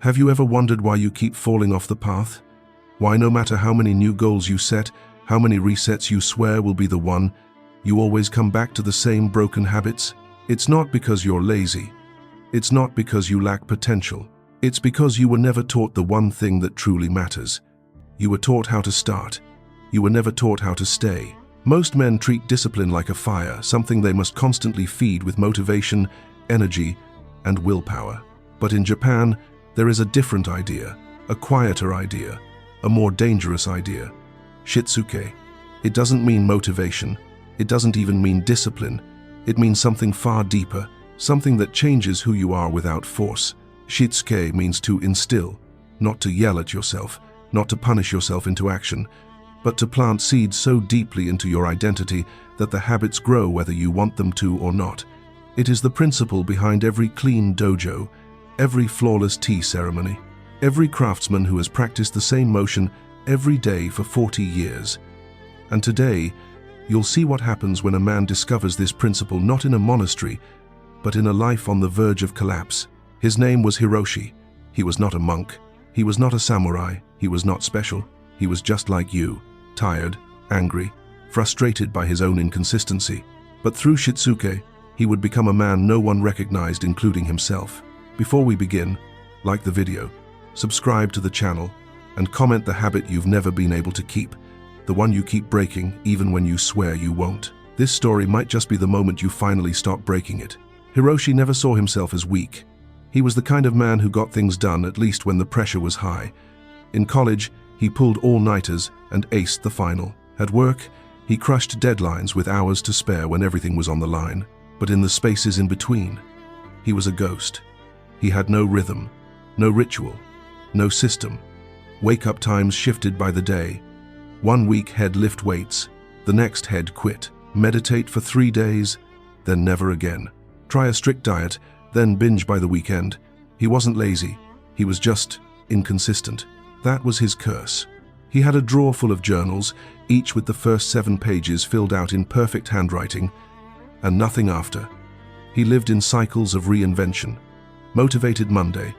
Have you ever wondered why you keep falling off the path? Why no matter how many new goals you set, how many resets you swear will be the one, you always come back to the same broken habits? It's not because you're lazy. It's not because you lack potential. It's because you were never taught the one thing that truly matters. You were taught how to start. You were never taught how to stay. Most men treat discipline like a fire, something they must constantly feed with motivation, energy, and willpower. But in Japan, there is a different idea, a quieter idea, a more dangerous idea. Shitsuke. It doesn't mean motivation. It doesn't even mean discipline. It means something far deeper, something that changes who you are without force. Shitsuke means to instill, not to yell at yourself, not to punish yourself into action, but to plant seeds so deeply into your identity that the habits grow whether you want them to or not. It is the principle behind every clean dojo, every flawless tea ceremony, every craftsman who has practiced the same motion every day for 40 years. And today, you'll see what happens when a man discovers this principle not in a monastery, but in a life on the verge of collapse. His name was Hiroshi. He was not a monk. He was not a samurai. He was not special. He was just like you, tired, angry, frustrated by his own inconsistency. But through Shitsuke, he would become a man no one recognized, including himself. Before we begin, like the video, subscribe to the channel, and comment the habit you've never been able to keep, the one you keep breaking even when you swear you won't. This story might just be the moment you finally stop breaking it. Hiroshi never saw himself as weak. He was the kind of man who got things done, at least when the pressure was high. In college, he pulled all-nighters and aced the final. At work, he crushed deadlines with hours to spare when everything was on the line. But in the spaces in between, he was a ghost. He had no rhythm, no ritual, no system. Wake-up times shifted by the day. One week he'd lift weights, the next he'd quit. Meditate for 3 days, then never again. Try a strict diet, then binge by the weekend. He wasn't lazy, he was just inconsistent. That was his curse. He had a drawer full of journals, each with the first 7 pages filled out in perfect handwriting, and nothing after. He lived in cycles of reinvention. Motivated Monday,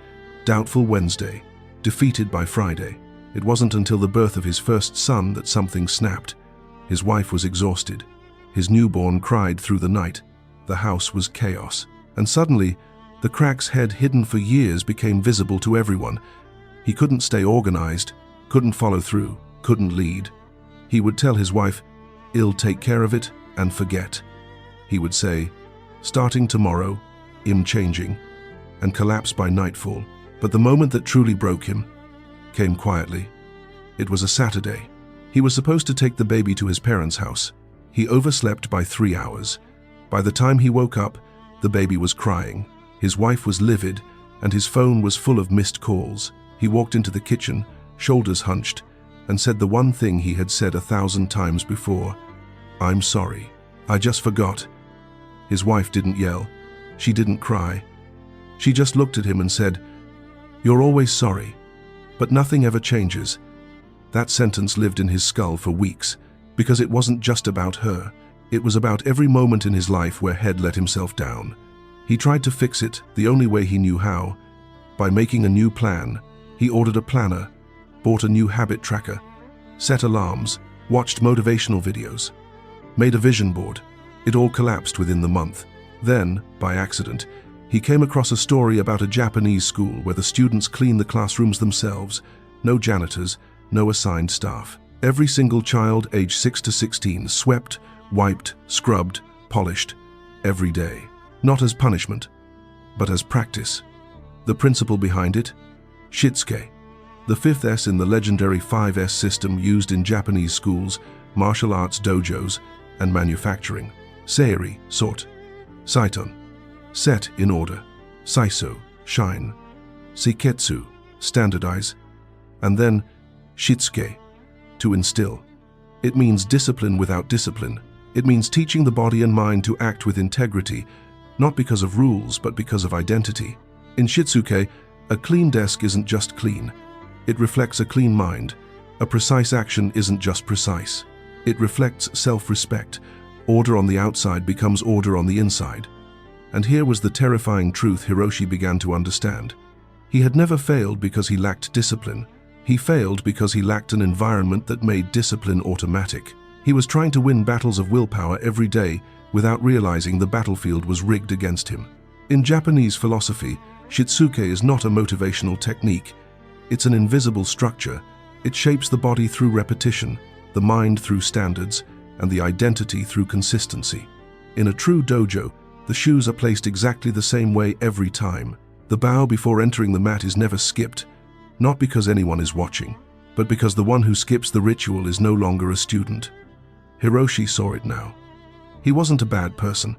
doubtful Wednesday, defeated by Friday. It wasn't until the birth of his first son that something snapped. His wife was exhausted. His newborn cried through the night. The house was chaos. And suddenly, the cracks he'd hidden for years became visible to everyone. He couldn't stay organized, couldn't follow through, couldn't lead. He would tell his wife, "I'll take care of it," and forget. He would say, "Starting tomorrow, I'm changing," and collapse by nightfall. But the moment that truly broke him came quietly. It was a Saturday. He was supposed to take the baby to his parents' house. He overslept by 3 hours. By the time he woke up, the baby was crying. His wife was livid, and his phone was full of missed calls. He walked into the kitchen, shoulders hunched, and said the one thing he had said 1,000 times before. "I'm sorry. I just forgot." His wife didn't yell. She didn't cry. She just looked at him and said, "You're always sorry, but nothing ever changes." That sentence lived in his skull for weeks, because it wasn't just about her. It was about every moment in his life where he'd let himself down. He tried to fix it the only way he knew how, by making a new plan. He ordered a planner, bought a new habit tracker, set alarms, watched motivational videos, made a vision board. It all collapsed within the month. Then, by accident, he came across a story about a Japanese school where the students clean the classrooms themselves, no janitors, no assigned staff. Every single child aged 6 to 16 swept, wiped, scrubbed, polished, every day. Not as punishment, but as practice. The principle behind it? Shitsuke, the 5th S in the legendary 5S system used in Japanese schools, martial arts dojos, and manufacturing. Seiri, sort. Saiton, set in order. Saiso, shine. Seiketsu, standardize. And then Shitsuke, to instill. It means discipline without discipline. It means teaching the body and mind to act with integrity, not because of rules, but because of identity. In Shitsuke, a clean desk isn't just clean. It reflects a clean mind. A precise action isn't just precise. It reflects self-respect. Order on the outside becomes order on the inside. And here was the terrifying truth Hiroshi began to understand. He had never failed because he lacked discipline. He failed because he lacked an environment that made discipline automatic. He was trying to win battles of willpower every day without realizing the battlefield was rigged against him. In Japanese philosophy, Shitsuke is not a motivational technique. It's an invisible structure. It shapes the body through repetition, the mind through standards, and the identity through consistency. In a true dojo, the shoes are placed exactly the same way every time. The bow before entering the mat is never skipped, not because anyone is watching, but because the one who skips the ritual is no longer a student. Hiroshi saw it now. He wasn't a bad person.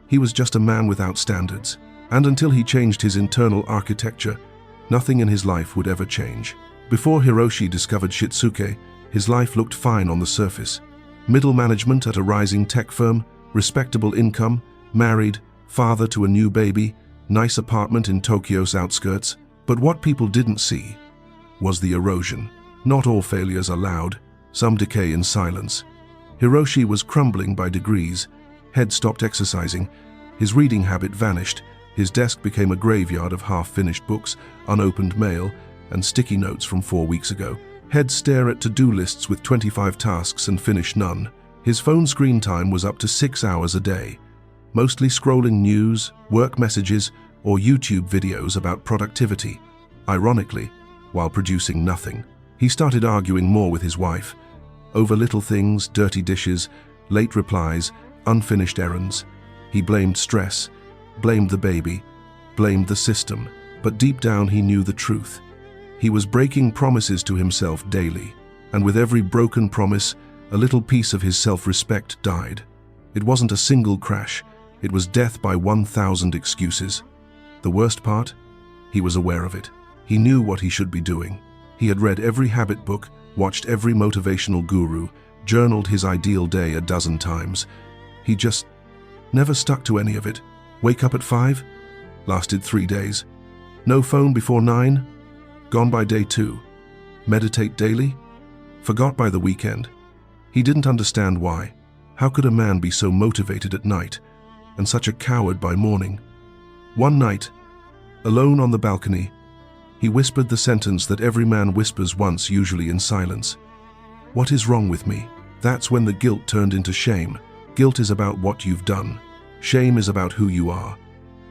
He was just a man without standards, and until he changed his internal architecture, nothing in his life would ever change. Before Hiroshi discovered Shitsuke, his life looked fine on the surface. Middle management at a rising tech firm, respectable income, married, father to a new baby, nice apartment in Tokyo's outskirts. But what people didn't see was the erosion. Not all failures are loud, some decay in silence. Hiroshi was crumbling by degrees. Head stopped exercising. His reading habit vanished. His desk became a graveyard of half-finished books, unopened mail, and sticky notes from 4 weeks ago. Head stare at to-do lists with 25 tasks and finish none. His phone screen time was up to 6 hours a day, mostly scrolling news, work messages, or YouTube videos about productivity. Ironically, while producing nothing. He started arguing more with his wife, over little things, dirty dishes, late replies, unfinished errands. He blamed stress, blamed the baby, blamed the system, but deep down he knew the truth. He was breaking promises to himself daily, and with every broken promise, a little piece of his self-respect died. It wasn't a single crash, it was death by 1,000 excuses. The worst part? He was aware of it. He knew what he should be doing. He had read every habit book, watched every motivational guru, journaled his ideal day a dozen times. He just never stuck to any of it. Wake up at 5? Lasted 3 days. No phone before 9? Gone by day 2. Meditate daily? Forgot by the weekend. He didn't understand why. How could a man be so motivated at night and such a coward by morning? One night, alone on the balcony, he whispered the sentence that every man whispers once, usually in silence. What is wrong with me? That's when the guilt turned into shame. Guilt is about what you've done. Shame is about who you are.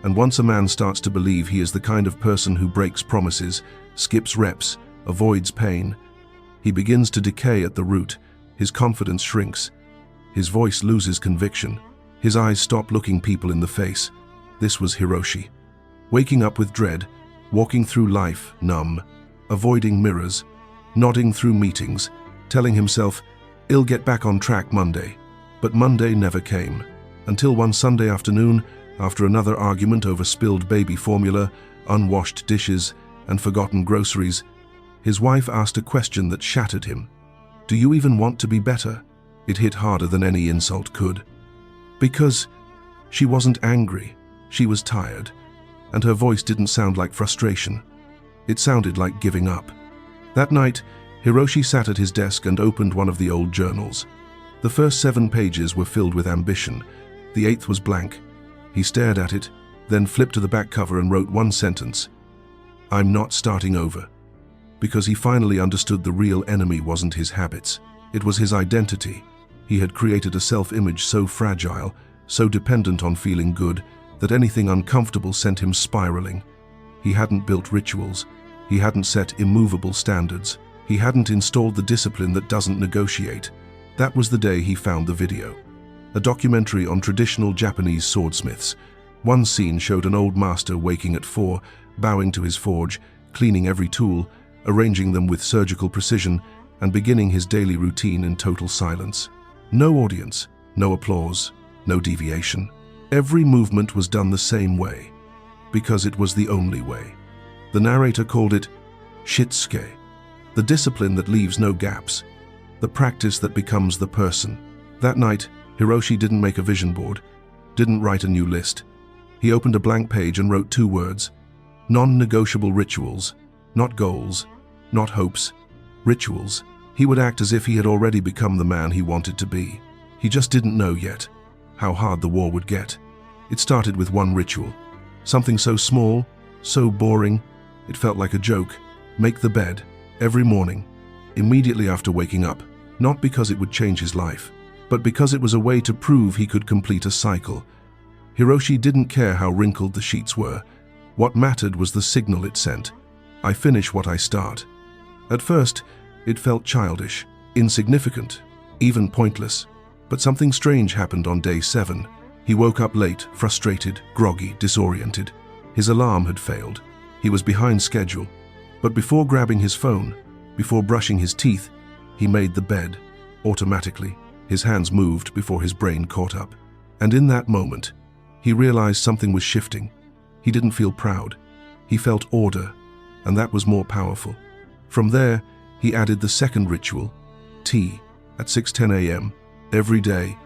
And once a man starts to believe he is the kind of person who breaks promises, skips reps, avoids pain, he begins to decay at the root. His confidence shrinks. His voice loses conviction. His eyes stop looking people in the face. This was Hiroshi. Waking up with dread, walking through life numb, avoiding mirrors, nodding through meetings, telling himself, "I'll get back on track Monday." But Monday never came, until one Sunday afternoon, after another argument over spilled baby formula, unwashed dishes, and forgotten groceries, his wife asked a question that shattered him. "Do you even want to be better?" It hit harder than any insult could. Because she wasn't angry, she was tired, and her voice didn't sound like frustration. It sounded like giving up. That night, Hiroshi sat at his desk and opened one of the old journals. The first 7 pages were filled with ambition. The 8th was blank. He stared at it, then flipped to the back cover and wrote one sentence: "I'm not starting over." Because he finally understood the real enemy wasn't his habits. It was his identity. He had created a self-image so fragile, so dependent on feeling good, that anything uncomfortable sent him spiraling. He hadn't built rituals. He hadn't set immovable standards. He hadn't installed the discipline that doesn't negotiate. That was the day he found the video. A documentary on traditional Japanese swordsmiths. One scene showed an old master waking at 4, bowing to his forge, cleaning every tool, arranging them with surgical precision, and beginning his daily routine in total silence. No audience, no applause, no deviation. Every movement was done the same way, because it was the only way. The narrator called it SHITSUKE, the discipline that leaves no gaps, the practice that becomes the person. That night, Hiroshi didn't make a vision board, didn't write a new list. He opened a blank page and wrote 2 words: non-negotiable rituals, not goals, not hopes, rituals. He would act as if he had already become the man he wanted to be. He just didn't know yet how hard the war would get. It started with one ritual, something so small, so boring, It felt like a joke. Make the bed. Every morning. Immediately after waking up. Not because it would change his life, but because it was a way to prove he could complete a cycle. Hiroshi didn't care how wrinkled the sheets were. What mattered was the signal it sent. I finish what I start. At first, it felt childish, insignificant, even pointless. But something strange happened on day 7. He woke up late, frustrated, groggy, disoriented. His alarm had failed. He was behind schedule. But before grabbing his phone, before brushing his teeth, he made the bed. Automatically, his hands moved before his brain caught up. And in that moment, he realized something was shifting. He didn't feel proud. He felt order, and that was more powerful. From there, he added the second ritual, tea, at 6:10 a.m. every day.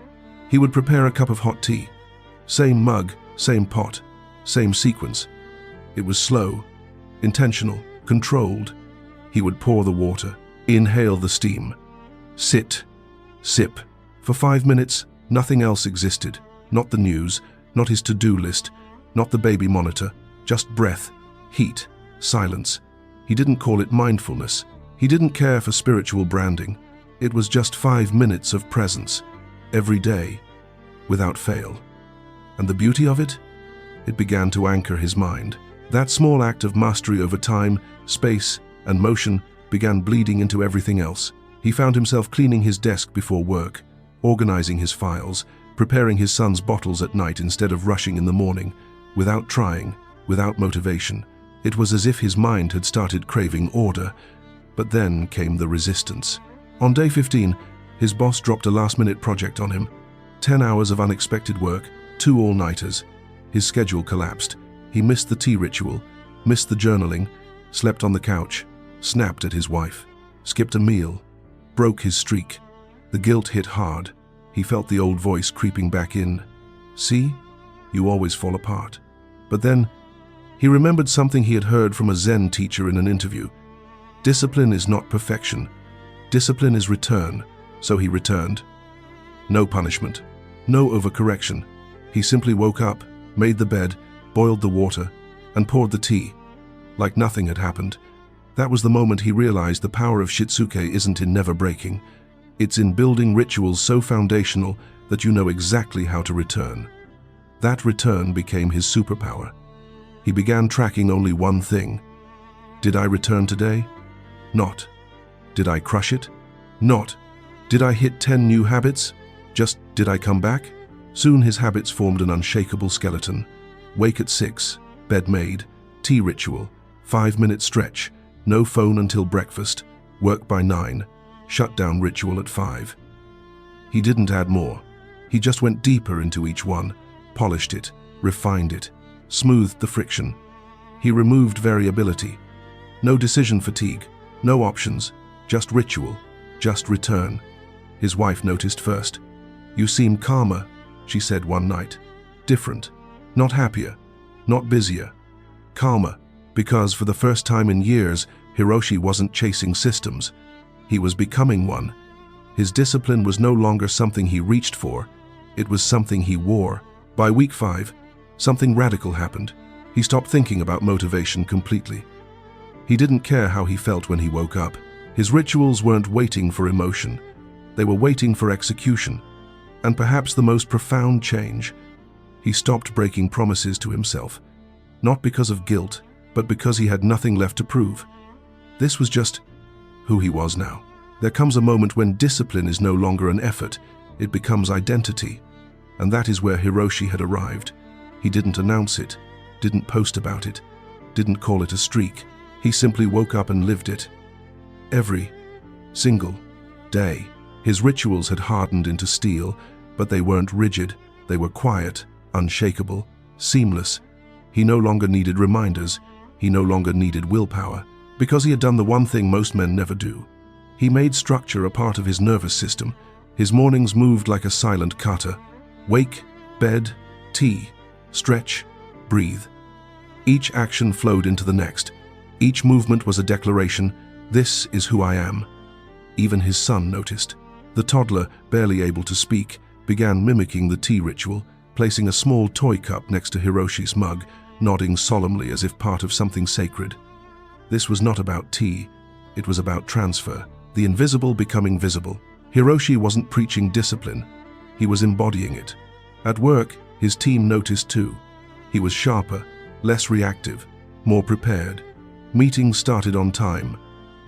He would prepare a cup of hot tea. Same mug, same pot, same sequence. It was slow, intentional, controlled. He would pour the water, inhale the steam, sit, sip. For 5 minutes, nothing else existed. Not the news, not his to-do list, not the baby monitor, just breath, heat, silence. He didn't call it mindfulness. He didn't care for spiritual branding. It was just 5 minutes of presence, every day, without fail. And the beauty of it? It began to anchor his mind. That small act of mastery over time, space, and motion began bleeding into everything else. He found himself cleaning his desk before work, organizing his files, preparing his son's bottles at night instead of rushing in the morning, without trying, without motivation. It was as if his mind had started craving order. But then came the resistance. On day 15, his boss dropped a last-minute project on him. 10 hours of unexpected work, 2 all-nighters. His schedule collapsed. He missed the tea ritual, missed the journaling, slept on the couch, snapped at his wife, skipped a meal, broke his streak. The guilt hit hard. He felt the old voice creeping back in. See? You always fall apart. But then, he remembered something he had heard from a Zen teacher in an interview. Discipline is not perfection. Discipline is return. So he returned. No punishment. No overcorrection. He simply woke up, made the bed, boiled the water, and poured the tea. Like nothing had happened. That was the moment he realized the power of Shitsuke isn't in never breaking. It's in building rituals so foundational that you know exactly how to return. That return became his superpower. He began tracking only one thing. Did I return today? Not. Did I crush it? Not. Did I hit 10 new habits? Just, did I come back? Soon his habits formed an unshakable skeleton. Wake at 6, bed made, tea ritual, 5-minute stretch, no phone until breakfast, work by 9, shutdown ritual at 5. He didn't add more. He just went deeper into each one, polished it, refined it, smoothed the friction. He removed variability. No decision fatigue, no options, just ritual, just return. His wife noticed first. You seem calmer, she said one night. Different. Not happier. Not busier. Calmer. Because for the first time in years, Hiroshi wasn't chasing systems. He was becoming one. His discipline was no longer something he reached for. It was something he wore. By week 5, something radical happened. He stopped thinking about motivation completely. He didn't care how he felt when he woke up. His rituals weren't waiting for emotion. They were waiting for execution. And perhaps the most profound change, he stopped breaking promises to himself. Not because of guilt, but because he had nothing left to prove. This was just who he was now. There comes a moment when discipline is no longer an effort, it becomes identity. And that is where Hiroshi had arrived. He didn't announce it, didn't post about it, didn't call it a streak. He simply woke up and lived it. Every single day. His rituals had hardened into steel, but they weren't rigid. They were quiet, unshakable, seamless. He no longer needed reminders. He no longer needed willpower, because he had done the one thing most men never do. He made structure a part of his nervous system. His mornings moved like a silent kata. Wake, bed, tea, stretch, breathe. Each action flowed into the next. Each movement was a declaration, this is who I am. Even his son noticed. The toddler, barely able to speak, began mimicking the tea ritual, placing a small toy cup next to Hiroshi's mug, nodding solemnly as if part of something sacred. This was not about tea, it was about transfer, the invisible becoming visible. Hiroshi wasn't preaching discipline, he was embodying it. At work, his team noticed too. He was sharper, less reactive, more prepared. Meetings started on time.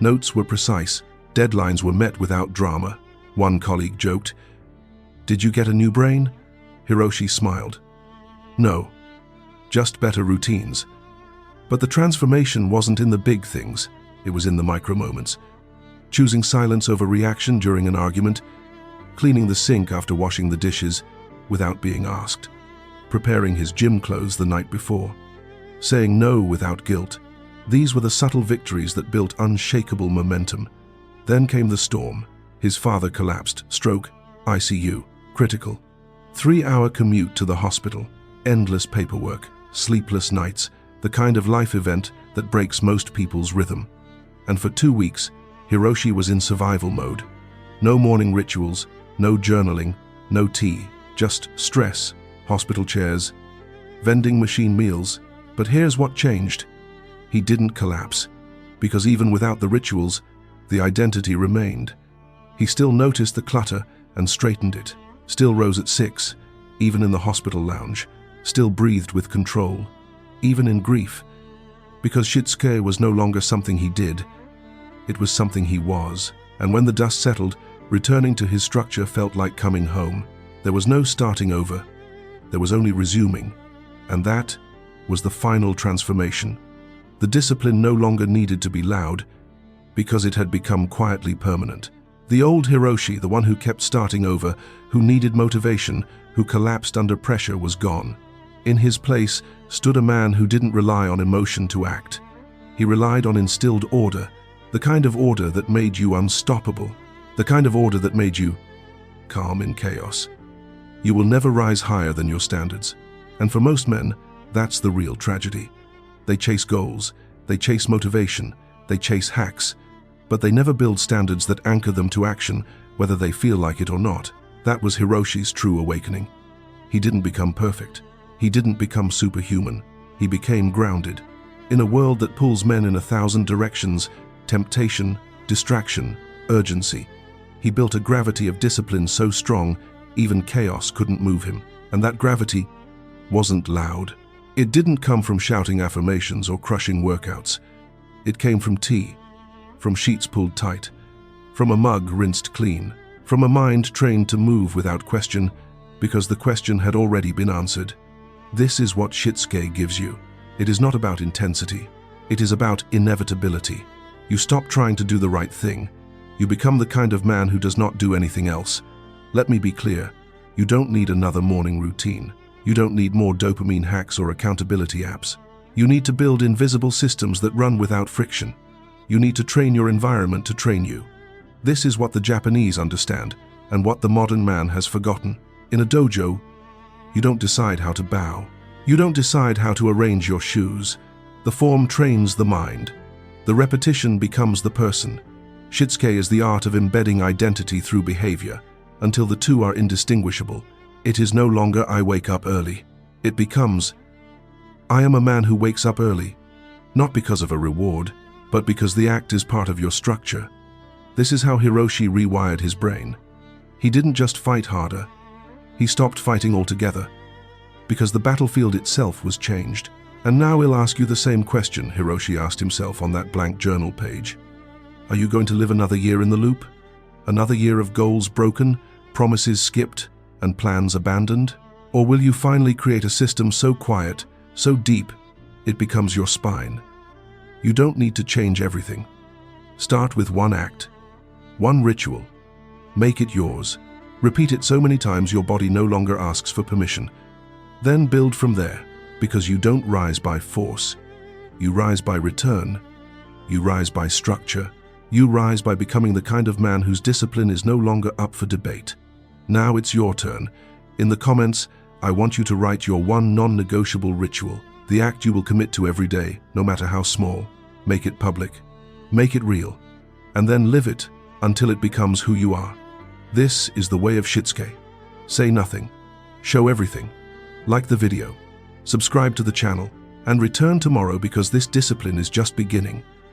Notes were precise, deadlines were met without drama. One colleague joked, "Did you get a new brain?" Hiroshi smiled. "No, just better routines." But the transformation wasn't in the big things, it was in the micro moments. Choosing silence over reaction during an argument, cleaning the sink after washing the dishes without being asked, preparing his gym clothes the night before, saying no without guilt. These were the subtle victories that built unshakable momentum. Then came the storm. His father collapsed, stroke, ICU, critical. 3-hour commute to the hospital, endless paperwork, sleepless nights, the kind of life event that breaks most people's rhythm. And for 2 weeks, Hiroshi was in survival mode. No morning rituals, no journaling, no tea, just stress, hospital chairs, vending machine meals. But here's what changed. He didn't collapse, because even without the rituals, the identity remained. He still noticed the clutter and straightened it, still rose at 6, even in the hospital lounge, still breathed with control, even in grief, because SHITSUKE was no longer something he did, it was something he was. And when the dust settled, returning to his structure felt like coming home. There was no starting over, there was only resuming, and that was the final transformation. The discipline no longer needed to be loud, because it had become quietly permanent. The old Hiroshi, the one who kept starting over, who needed motivation, who collapsed under pressure, was gone. In his place stood a man who didn't rely on emotion to act. He relied on instilled order, the kind of order that made you unstoppable, the kind of order that made you calm in chaos. You will never rise higher than your standards. And for most men, that's the real tragedy. They chase goals, they chase motivation, they chase hacks, but they never build standards that anchor them to action, whether they feel like it or not. That was Hiroshi's true awakening. He didn't become perfect. He didn't become superhuman. He became grounded. In a world that pulls men in 1,000 directions, temptation, distraction, urgency, he built a gravity of discipline so strong, even chaos couldn't move him. And that gravity wasn't loud. It didn't come from shouting affirmations or crushing workouts. It came from tea, from sheets pulled tight, from a mug rinsed clean, from a mind trained to move without question, because the question had already been answered. This is what SHITSUKE gives you. It is not about intensity. It is about inevitability. You stop trying to do the right thing. You become the kind of man who does not do anything else. Let me be clear. You don't need another morning routine. You don't need more dopamine hacks or accountability apps. You need to build invisible systems that run without friction. You need to train your environment to train you. This is what the Japanese understand, and what the modern man has forgotten. In a dojo, you don't decide how to bow. You don't decide how to arrange your shoes. The form trains the mind. The repetition becomes the person. SHITSUKE is the art of embedding identity through behavior, until the two are indistinguishable. It is no longer "I wake up early." It becomes, "I am a man who wakes up early," not because of a reward, but because the act is part of your structure. This is how Hiroshi rewired his brain. He didn't just fight harder, he stopped fighting altogether, because the battlefield itself was changed. And now he'll ask you the same question Hiroshi asked himself on that blank journal page. Are you going to live another year in the loop? Another year of goals broken, promises skipped, and plans abandoned? Or will you finally create a system so quiet, so deep, it becomes your spine? You don't need to change everything. Start with one act, one ritual. Make it yours. Repeat it so many times your body no longer asks for permission. Then build from there, because you don't rise by force. You rise by return. You rise by structure. You rise by becoming the kind of man whose discipline is no longer up for debate. Now it's your turn. In the comments, I want you to write your one non-negotiable ritual, the act you will commit to every day, no matter how small. Make it public. Make it real. And then live it until it becomes who you are. This is the way of SHITSUKE. Say nothing. Show everything. Like the video. Subscribe to the channel. And return tomorrow, because this discipline is just beginning.